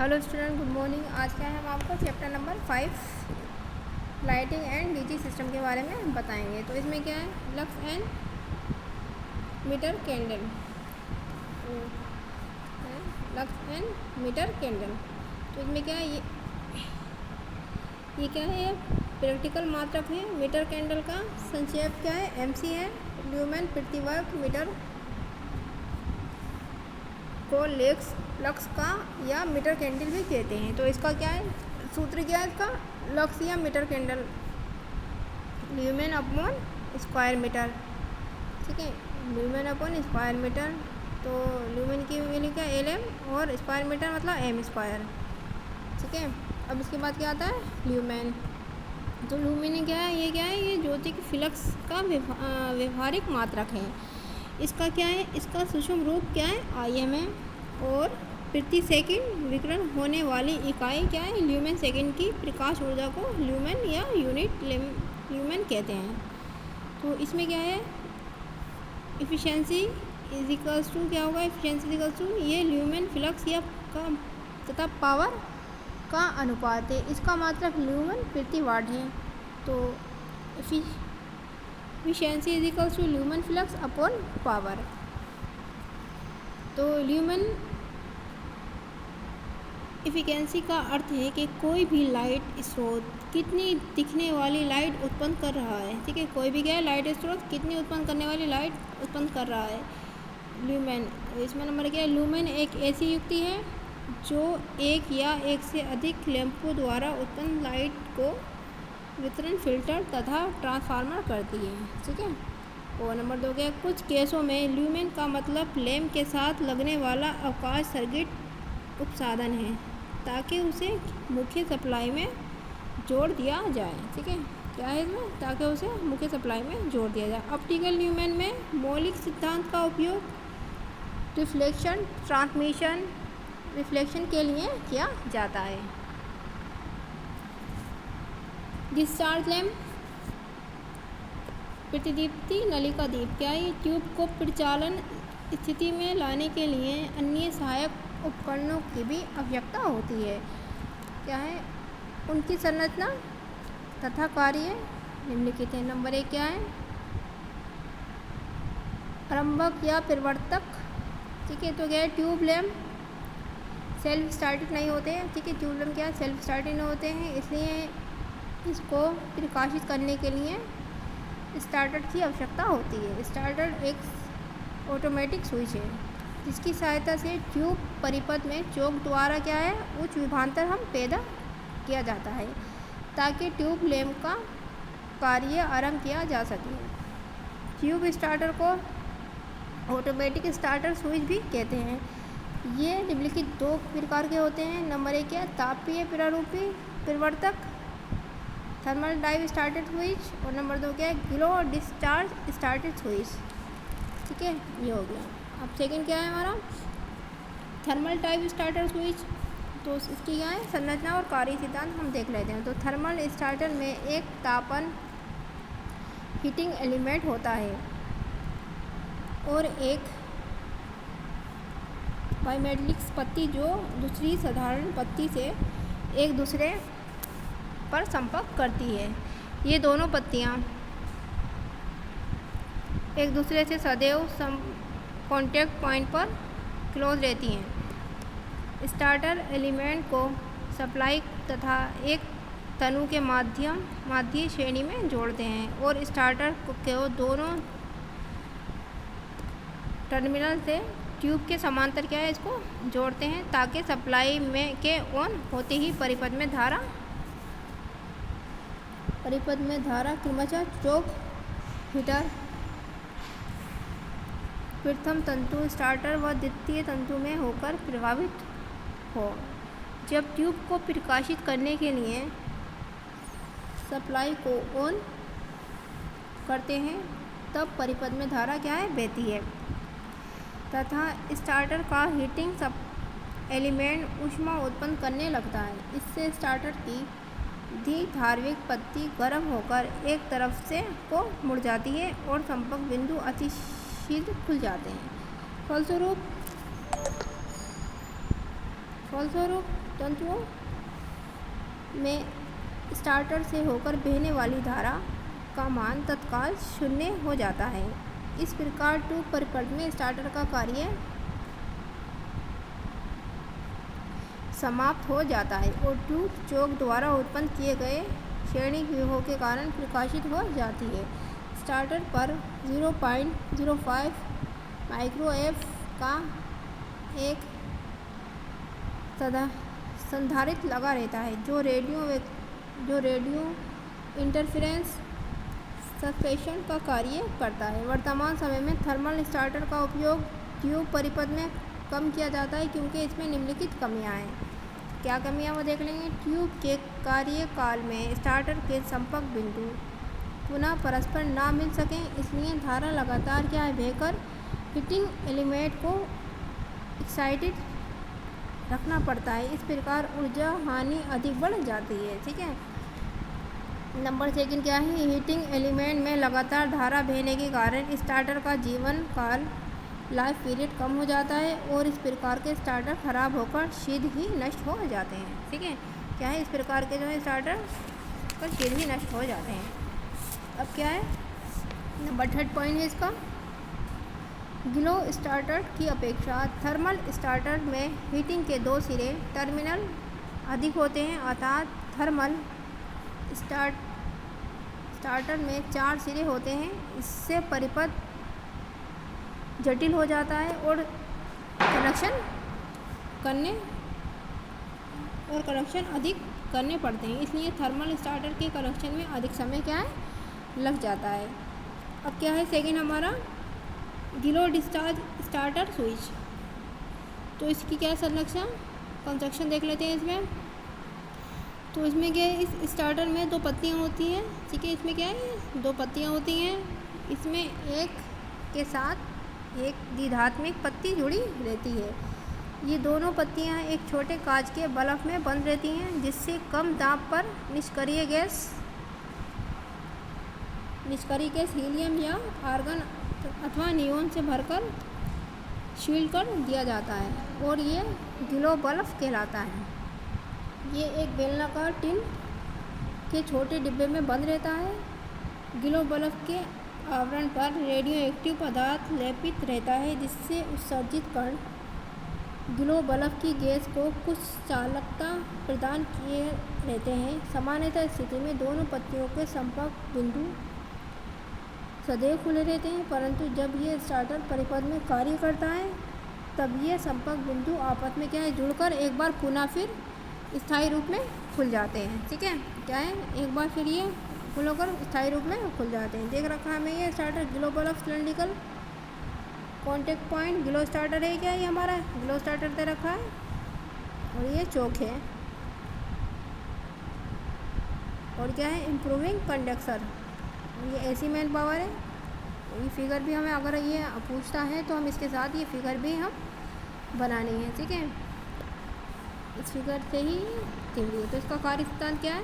Hello student, good morning. आज क्या है, हम आपको chapter number 5 lighting and DG system के बारे में बताएंगे। तो इसमें क्या है, lux and metre candle, lux and metre candle. तो इसमें क्या है, ये क्या है, प्रैक्टिकल मात्रक है। मीटर कैंडल का संक्षेप क्या है, एमसी है। ल्यूमेन प्रति वर्ग मीटर को लक्स का या मीटर कैंडल भी कहते हैं। तो इसका क्या है, सूत्र क्या है इसका, लक्स या metre candle lumen upon square metre. ठीक है, ल्यूमेन अपॉन स्क्वायर मीटर। तो ल्यूमेन की वैल्यू क्या है, LM, और स्क्वायर मीटर मतलब M स्क्वायर। ठीक है, अब इसके बाद क्या आता है, ल्यूमेन। तो ल्यूमेन क्या है, ये ज्योति की फ्लक्स का व्यवहारिक मात्रक है। इसका क्या है, इसका सूक्ष्म रूप क्या है, IM है। और प्रति सेकंड विकिरण होने वाली इकाई क्या है, ल्यूमेन। सेकंड की प्रकाश ऊर्जा को ल्यूमेन या यूनिट ल्यूमेन कहते हैं। तो इसमें क्या है, इफिशिएंसी इज इक्वल्स टू क्या होगा, इफिशिएंसी इज इक्वल्स टू ये ल्यूमेन फ्लक्स या का तथा पावर का अनुपात है। इसका मात्रक ल्यूमेन प्रति वाट है। तो efficiency is equals to lumen flux upon power. तो ल्यूमेन इफिशिएंसी का अर्थ है कि कोई भी लाइट स्रोत कितनी दिखने वाली लाइट उत्पन्न कर रहा है। ठीक है, कोई भी क्या है, लाइट स्रोत कितनी उत्पन्न करने वाली लाइट उत्पन्न कर रहा है, ल्यूमेन। इसमें नंबर क्या है, ल्यूमेन एक ऐसी युक्ति है जो एक या एक से अधिक लैंपों द्वारा उत्पन्न लाइट को वितरण फिल्टर तथा ट्रांसफार्मर करती है। ठीक है, और नंबर 2 क्या है, कुछ केसों में ल्यूमेन का मतलब लैंप के साथ लगने वाला अवकाश सर्किट उपसाधन है ताकि उसे मुख्य सप्लाई में जोड़ दिया जाए। ठीक है, क्या है इसमें, ताकि उसे मुख्य सप्लाई में जोड़ दिया जाए। ऑप्टिकल ल्यूमेन में मौलिक सिद्धांत का उपयोग रिफ्लेक्शन, ट्रांसमिशन, रिफ्लेक्शन के लिए किया जाता है। डिस्चार्ज लैम्प, प्रतिदीप्ति नलिका दीप, क्या है, ट्यूब को परिचालन स्थिति में लाने के लिए अन्य सहायक उपकरणों की भी आवश्यकता होती है। क्या है, उनकी संरचना तथा कार्य निम्नलिखित है। नंबर 1 क्या है, आरंभक या परिवर्तक। ठीक है, तो क्या है, ट्यूब लैम्प सेल्फ स्टार्टेड नहीं होते हैं। ठीक है, ट्यूब लैम्प क्या है, सेल्फ स्टार्टेड नहीं होते हैं, इसलिए इसको प्रकाशित करने के लिए स्टार्टर की आवश्यकता होती है। स्टार्टर एक ऑटोमेटिक स्विच है जिसकी सहायता से ट्यूब परिपथ में चोक द्वारा क्या है, उच्च विभवांतर हम पैदा किया जाता है ताकि ट्यूब लैम्प का कार्य आरंभ किया जा सके। ट्यूब स्टार्टर को ऑटोमेटिक स्टार्टर स्विच भी कहते हैं। ये निम्नलिखित 2 प्रकार के होते हैं। नंबर 1 क्या, तापीय प्रारूपी परिवर्तक, थर्मल डाइव स्टार्टेड स्विच। और नंबर 2 क्या है, ग्लो डिस्चार्ज स्टार्टेड स्विच। ठीक है, ये हो गया। अब सेकंड क्या है हमारा, थर्मल डाइव स्टार्टर स्विच। तो इसकी क्या है, संरचना और कार्य सिद्धांत हम देख लेते हैं। तो थर्मल स्टार्टर में एक तापन हीटिंग एलिमेंट होता है और एक बाइमेटलिक पत्ती जो दूसरी साधारण पत्ती से एक दूसरे पर संपर्क करती है। ये दोनों पत्तियाँ एक दूसरे से सदैव कॉन्टैक्ट पॉइंट पर क्लोज रहती हैं। स्टार्टर एलिमेंट को सप्लाई तथा एक तनु के माध्य श्रेणी में जोड़ते हैं और स्टार्टर को दोनों टर्मिनल से ट्यूब के समांतर क्या है, इसको जोड़ते हैं ताकि सप्लाई में के ऑन होते ही परिपथ में धारा क्रमशः चोक हीटर प्रथम तंतु स्टार्टर व द्वितीय तंतु में होकर प्रभावित हो। जब ट्यूब को प्रकाशित करने के लिए सप्लाई को ऑन करते हैं तब परिपथ में धारा क्या है, बहती है तथा स्टार्टर का हीटिंग एलिमेंट ऊष्मा उत्पन्न करने लगता है। इससे स्टार्टर की द्विधार्विक पत्ती गर्म होकर एक तरफ से को मुड़ जाती है और संपर्क बिंदु अति शीघ्र खुल जाते हैं। फलस्वरूप तंतुओं में स्टार्टर से होकर बहने वाली धारा का मान तत्काल 0 हो जाता है। इस प्रकार ट्यूब परिपथ में स्टार्टर का कार्य समाप्त हो जाता है और ट्यूब चोक द्वारा उत्पन्न किए गए क्षणिक विभव के कारण प्रकाशित हो जाती है। स्टार्टर पर 0.05 माइक्रोएफ का एक संधारित्र लगा रहता है जो रेडियो इंटरफेरेंस सप्रेशन का कार्य करता है। वर्तमान समय में थर्मल स्टार्टर का उपयोग ट्यूब परिपथ में कम किया जाता है क्योंकि इसमें निम्नलिखित कमियां हैं। क्या कमियां वो देख लेंगे। ट्यूब के कार्यकाल में स्टार्टर के संपर्क बिंदु पुनः परस्पर ना मिल सकें, इसलिए धारा लगातार क्या है बहकर हीटिंग एलिमेंट को एक्साइटेड रखना पड़ता है। इस प्रकार ऊर्जा हानि अधिक बढ़ जाती है। ठीक है। नंबर 2 क्या है, हीटिंग एलिमेंट में लगातार धारा बहने के कारण स्टार्टर का जीवन काल लाइफ पीरियड कम हो जाता है और इस प्रकार के स्टार्टर खराब होकर शीघ्र ही नष्ट हो जाते हैं। ठीक है। क्या है, इस प्रकार के जो है स्टार्टर पर शीघ्र ही नष्ट हो जाते हैं। अब क्या है, नंबर 3 पॉइंट है इसका, गिलो स्टार्टर की अपेक्षा थर्मल स्टार्टर में हीटिंग के 2 सिरे टर्मिनल अधिक होते हैं, अर्थात थर्मल स्टार्टर में 4 सिरे होते हैं। इससे परिपथ जटिल हो जाता है और कनेक्शन अधिक करने पड़ते हैं, इसलिए थर्मल स्टार्टर के कनेक्शन में अधिक समय क्या है लग जाता है। अब क्या है सेकंड हमारा गिलो डिस्चार्ज स्टार्टर स्विच। तो इसकी क्या संरचना कंस्ट्रक्शन देख लेते हैं इसमें। तो इसमें क्या है, इस स्टार्टर में 2 पत्तियाँ होती हैं। ठीक है। इसमें क्या है 2 पत्तियाँ होती हैं, इसमें एक के साथ एक द्विधात्मिक पत्ती जुड़ी रहती है। ये दोनों पत्तियां एक छोटे कांच के बल्ब में बंद रहती हैं, जिससे कम दाब पर निष्क्रिय गैस हीलियम या आर्गन अथवा नियोन से भरकर शील्ड कर दिया जाता है और ये गिलो बल्ब कहलाता है। ये एक बेलनाकार टिन के छोटे डिब्बे में बंद रहता है। गिलो बल्ब के आवरण पर रेडियो एक्टिव पदार्थ लेपित रहता है, जिससे उत्सर्जित कण गिलो बल्ब की गैस को कुछ चालकता प्रदान किए रहते हैं। सामान्यतः स्थिति में दोनों पत्तियों के संपर्क बिंदु सदैव खुले रहते हैं, परंतु जब ये स्टार्टर परिपथ में कार्य करता है तब ये संपर्क बिंदु आपस में क्या है जुड़कर एक बार पुनः फिर स्थायी रूप में खुल जाते हैं। ठीक है। क्या है, एक बार फिर ये खुलकर स्थायी रूप में खुल जाते हैं। देख रखा है हमें ये स्टार्टर गिलो बल्ब सिलेंड्रिकल कॉन्टेक्ट पॉइंट गिलो स्टार्टर है। क्या ये हमारा गिलो स्टार्टर दे रखा है और ये चौक है। और क्या है इम्प्रूविंग कंडक्टर, ये एसी मैन पावर है। ये फिगर भी हमें अगर ये पूछता है तो हम इसके साथ ये फिगर भी हम बनानी है। ठीक है। इस फिगर से ही है। तो इसका कार्य सिद्धांत क्या है,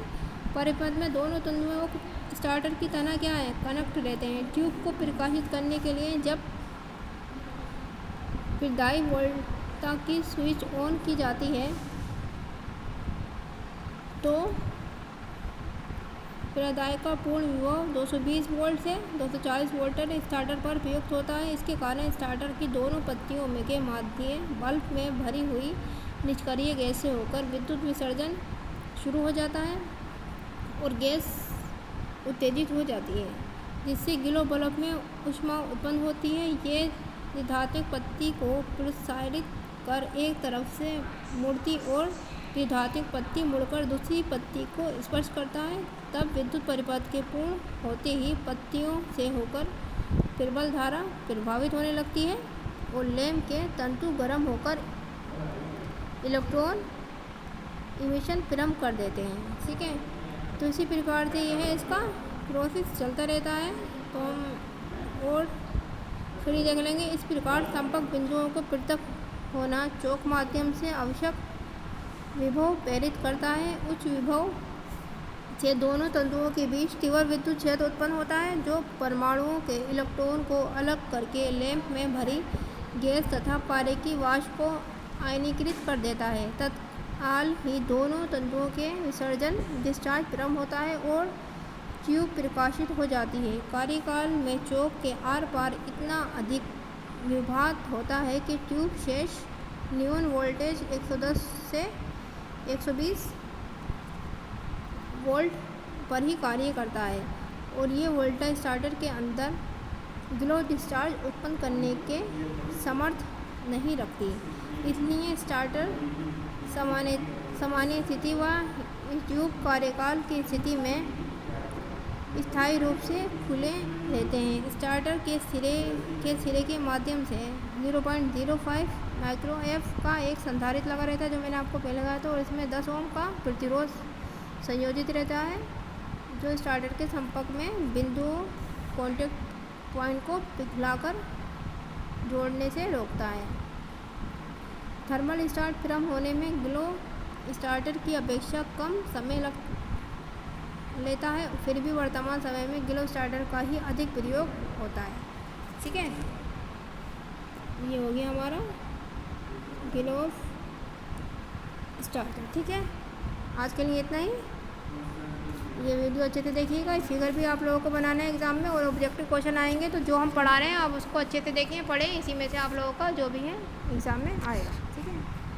परिपथ में दोनों तंतुओं स्टार्टर की तरह क्या है कनेक्ट रहते हैं। ट्यूब को प्रकाशित करने के लिए जब प्रदायी वोल्टता की स्विच ऑन की जाती है तो प्रदायक का पूर्ण विभव 220 वोल्ट से 240 वोल्ट स्टार्टर पर प्रयुक्त होता है। इसके कारण स्टार्टर की दोनों पत्तियों में के माध्यम बल्ब में भरी हुई निष्क्रिय गैस से होकर विद्युत विसर्जन शुरू हो जाता है और गैस उत्तेजित हो जाती है, जिससे गिलो बल्ब में ऊष्मा उत्पन्न होती है। ये द्विधात्मिक पत्ती को प्रसारित कर एक तरफ से मुड़ती और द्विधात्मिक पत्ती मुड़कर दूसरी पत्ती को स्पर्श करता है। तब विद्युत परिपथ के पूर्ण होते ही पत्तियों से होकर प्रबल धारा प्रभावित होने लगती है और लैंप के तंतु गर्म होकर इलेक्ट्रॉन इमिशन प्रारंभ कर देते हैं। ठीक है। तो इसी प्रकार से यह है इसका प्रोसेस चलता रहता है। तो हम और फिर देख लेंगे। इस प्रकार संपर्क बिंदुओं को पृथक होना चौक माध्यम से आवश्यक विभव प्रेरित करता है। उच्च विभव से दोनों तंतुओं के बीच तीव्र विद्युत क्षेत्र उत्पन्न होता है, जो परमाणुओं के इलेक्ट्रॉन को अलग करके लैंप में भरी गैस तथा पारे की वाष्प को आयनीकृत कर देता है। आल ही दोनों तंतुओं के विसर्जन डिस्चार्ज प्रारंभ होता है और ट्यूब प्रकाशित हो जाती है। कार्यकाल में चौक के आर पार इतना अधिक विभवात होता है कि ट्यूब शेष न्यून वोल्टेज 110 से 120 वोल्ट पर ही कार्य करता है और ये वोल्टेज स्टार्टर के अंदर ग्लो डिस्चार्ज उत्पन्न करने के समर्थ नहीं रखती। इसलिए स्टार्टर सामान्य स्थिति व ट्यूब कार्यकाल की स्थिति में स्थायी रूप से खुले रहते हैं। स्टार्टर के सिरे के माध्यम से 0.05 माइक्रो एफ का एक संधारित्र लगा रहता है, जो मैंने आपको पहले कहा था, और इसमें 10 ओम का प्रतिरोध संयोजित रहता है, जो स्टार्टर के संपर्क में बिंदु कॉन्टैक्ट पॉइंट को पिघलाकर जोड़ने से रोकता है। थर्मल स्टार्ट प्रारंभ होने में ग्लो स्टार्टर की अपेक्षा कम समय लेता है, फिर भी वर्तमान समय में ग्लो स्टार्टर का ही अधिक प्रयोग होता है। ठीक है, ये हो गया हमारा ग्लो स्टार्टर। ठीक है, आज के लिए इतना ही। ये वीडियो अच्छे से देखिएगा। इस फिगर भी आप लोगों को बनाना है एग्ज़ाम में, और ऑब्जेक्टिव क्वेश्चन आएंगे तो जो हम पढ़ा रहे हैं आप उसको अच्छे से देखें, पढ़ें, इसी में से आप लोगों का जो भी है एग्ज़ाम में आएगा।